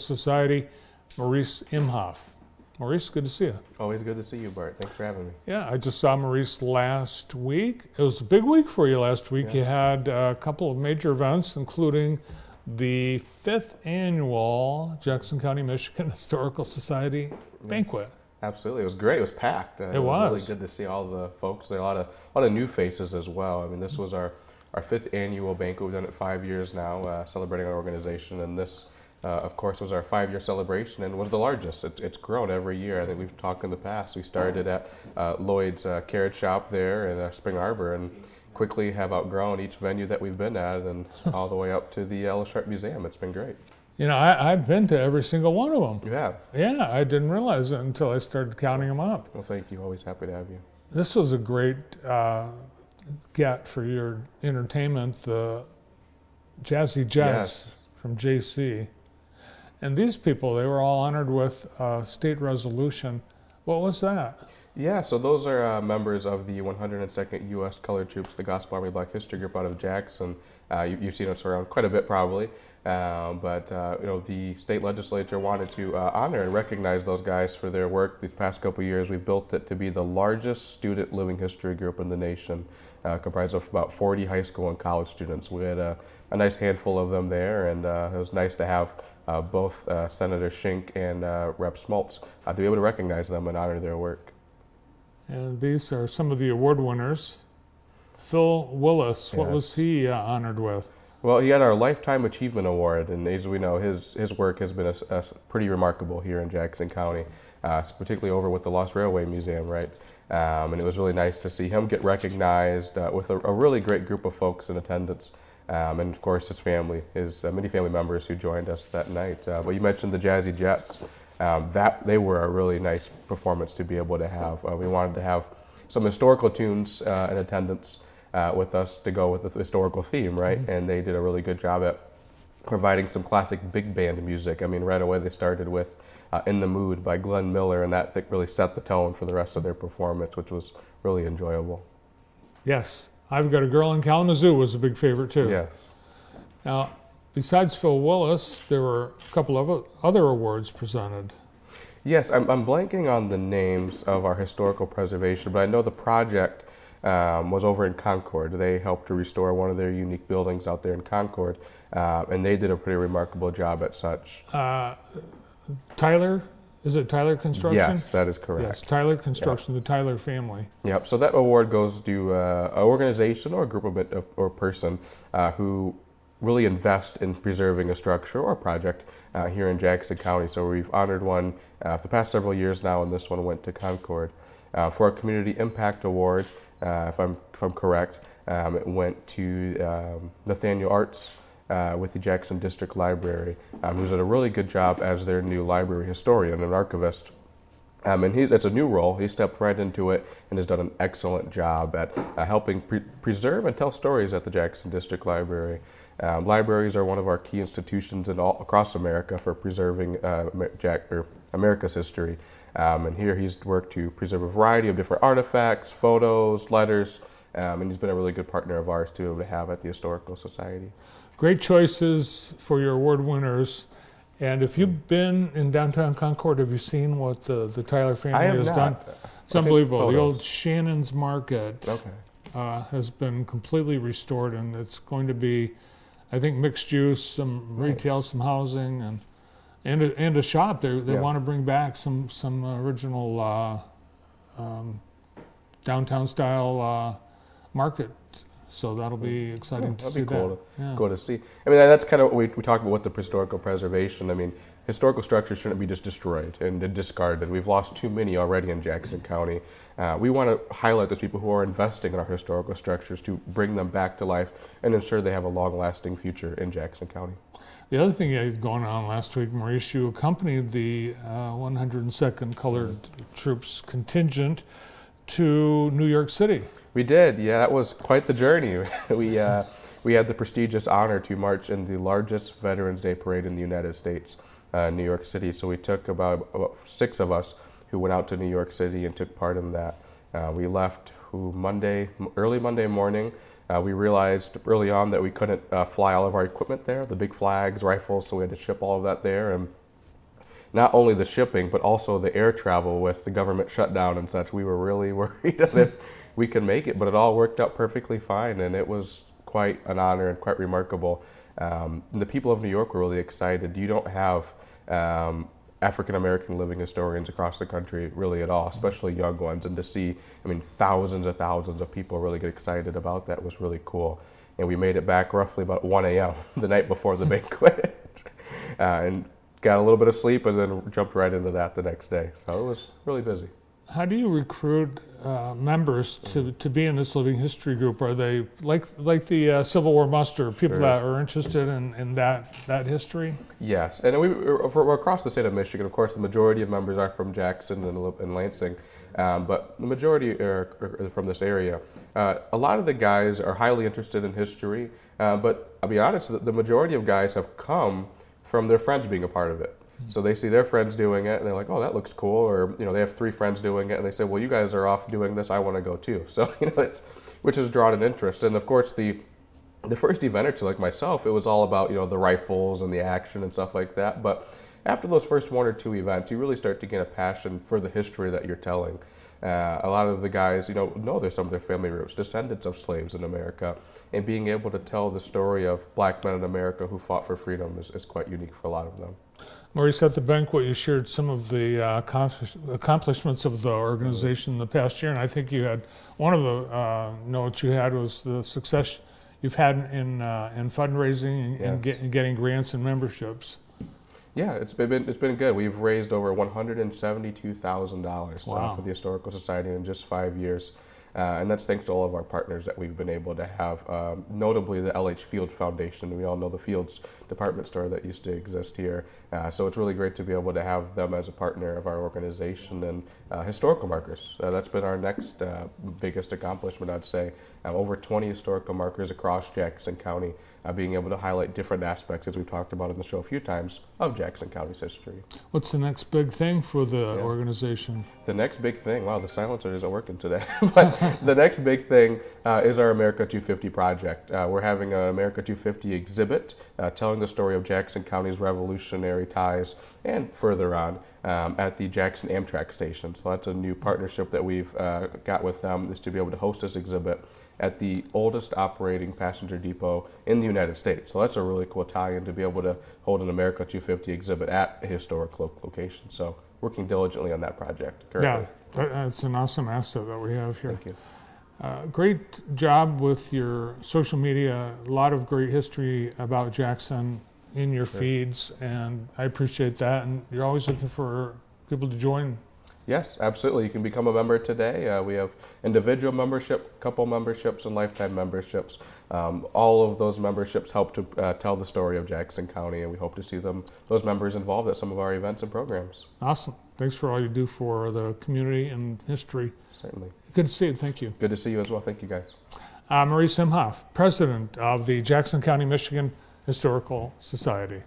Society, Maurice Imhoff. Maurice, good to see you. Always good to see you, Bart. Thanks for having me. Yeah, I just saw Maurice last week. It was a big week for you last week. Yes. You had a couple of major events, including the 5th annual Jackson County, Michigan Historical Society banquet. Absolutely, it was great. It was packed. It was really good to see all the folks. There are a lot of new faces as well. I mean, this was our 5th annual banquet. We've done it 5 years now, celebrating our organization, and this, of course, was our 5-year celebration and was the largest. It's grown every year. I think we've talked in the past. We started at Lloyd's Carrot Shop there in Spring Arbor, and quickly have outgrown each venue that we've been at, and all the way up to the Ella Sharp Museum. It's been great. You know, I've been to every single one of them. You have? Yeah, I didn't realize it until I started counting them up. Well, thank you. Always happy to have you. This was a great get for your entertainment, the Jazzy Jets from JC. And these people, they were all honored with a state resolution. What was that? Yeah, so those are members of the 102nd U.S. Colored Troops, the Gospel Army Black History Group out of Jackson. You've seen us around quite a bit probably, but you know, the state legislature wanted to honor and recognize those guys for their work. These past couple of years, we've built it to be the largest student living history group in the nation, comprised of about 40 high school and college students. We had a nice handful of them there, and it was nice to have both Senator Schink and Rep. Smoltz to be able to recognize them and honor their work. And these are some of the award winners. Phil Willis, what was he honored with? Well, he had our Lifetime Achievement Award, and as we know, his work has been pretty remarkable here in Jackson County, particularly over with the Lost Railway Museum, right? And it was really nice to see him get recognized with a really great group of folks in attendance. And of course his family, his many family members who joined us that night. But you mentioned the Jazzy Jets. They were a really nice performance to be able to have. We wanted to have some historical tunes in attendance with us to go with the historical theme, right? Mm-hmm. And they did a really good job at providing some classic big band music. I mean, right away they started with In the Mood by Glenn Miller, and that really set the tone for the rest of their performance, which was really enjoyable. Yes. I've Got a Girl in Kalamazoo was a big favorite too. Yes. Now, besides Phil Willis, there were a couple of other awards presented. Yes, I'm blanking on the names of our historical preservation, but I know the project was over in Concord. They helped to restore one of their unique buildings out there in Concord, and they did a pretty remarkable job at such. Tyler? Is it Tyler Construction? Yes, that is correct. Yes, Tyler Construction, the Tyler family. Yep, so that award goes to an organization or a group of or person who really invest in preserving a structure or a project here in Jackson County. So we've honored one for the past several years now, and this one went to Concord. For a Community Impact Award, if I'm correct, it went to Nathaniel Arts with the Jackson District Library, who's done a really good job as their new library historian and archivist. And it's a new role. He stepped right into it and has done an excellent job at helping preserve and tell stories at the Jackson District Library. Libraries are one of our key institutions across America for preserving America's history. And here he's worked to preserve a variety of different artifacts, photos, letters, and he's been a really good partner of ours to have at the Historical Society. Great choices for your award winners. And if you've been in downtown Concord, have you seen what the Tyler family has done? It's unbelievable. The old Shannon's Market has been completely restored, and it's going to be, I think, mixed use, some retail, some housing, and a shop. They want to bring back some original downtown style market. So that'll be exciting to see. Cool to see. I mean, that's kind of what we talk about with the historical preservation. I mean, historical structures shouldn't be just destroyed and discarded. We've lost too many already in Jackson County. We want to highlight those people who are investing in our historical structures to bring them back to life and ensure they have a long-lasting future in Jackson County. The other thing you had going on last week, Maurice, you accompanied the 102nd Colored Troops contingent to New York City. We did, yeah. That was quite the journey. We had the prestigious honor to march in the largest Veterans Day parade in the United States, New York City. So we took about 6 of us who went out to New York City and took part in that. We left early Monday morning. We realized early on that we couldn't fly all of our equipment there, the big flags, rifles, so we had to ship all of that there. And not only the shipping, but also the air travel with the government shutdown and such. We were really worried that if we could make it, but it all worked out perfectly fine, and it was quite an honor and quite remarkable. The people of New York were really excited. You don't have African American living historians across the country really at all, especially young ones, and to see, I mean, thousands of people really get excited about that was really cool. And we made it back roughly about 1 a.m. the night before the banquet, and got a little bit of sleep and then jumped right into that the next day. So it was really busy. How do you recruit members to be in this living history group? Are they like the Civil War muster, people that are interested in that history? Yes, and we're across the state of Michigan. Of course, the majority of members are from Jackson and Lansing, but the majority are from this area. A lot of the guys are highly interested in history, but I'll be honest, the majority of guys have come from their friends being a part of it. So they see their friends doing it, and they're like, "Oh, that looks cool," or they have 3 friends doing it, and they say, "Well, you guys are off doing this. I want to go too." So it's which has drawn an interest. And of course, the first event or two, like myself, it was all about the rifles and the action and stuff like that. But after those first 1 or 2 events, you really start to get a passion for the history that you're telling. A lot of the guys, know there's some of their family roots, descendants of slaves in America, and being able to tell the story of black men in America who fought for freedom is quite unique for a lot of them. Maurice, at the banquet, you shared some of the accomplishments of the organization in the past year, and I think you had one of the notes you had was the success you've had in fundraising and getting grants and memberships. Yeah, it's been good. We've raised over $172,000 for the Historical Society in just 5 years. And that's thanks to all of our partners that we've been able to have, notably the LH Field Foundation. We all know the Fields department store that used to exist here. So it's really great to be able to have them as a partner of our organization. And historical markers, that's been our next biggest accomplishment, I'd say. Over 20 historical markers across Jackson County, being able to highlight different aspects, as we've talked about in the show a few times, of Jackson County's history. What's the next big thing for the organization? The next big thing, wow, the silencer isn't working today. But the next big thing is our America 250 project. We're having an America 250 exhibit telling the story of Jackson County's revolutionary ties and further on at the Jackson Amtrak station. So that's a new partnership that we've got with them, is to be able to host this exhibit at the oldest operating passenger depot in the United States. So that's a really cool tie-in to be able to hold an America 250 exhibit at a historic location. So working diligently on that project currently. Yeah, that's an awesome asset that we have here. Thank you. Great job with your social media. A lot of great history about Jackson in your feeds, and I appreciate that. And you're always looking for people to join. Yes, absolutely. You can become a member today. We have individual membership, couple memberships, and lifetime memberships. All of those memberships help to tell the story of Jackson County, and we hope to see those members involved at some of our events and programs. Awesome. Thanks for all you do for the community and history. Certainly. Good to see you. Thank you. Good to see you as well. Thank you, guys. Maurice Imhoff, President of the Jackson County, Michigan Historical Society.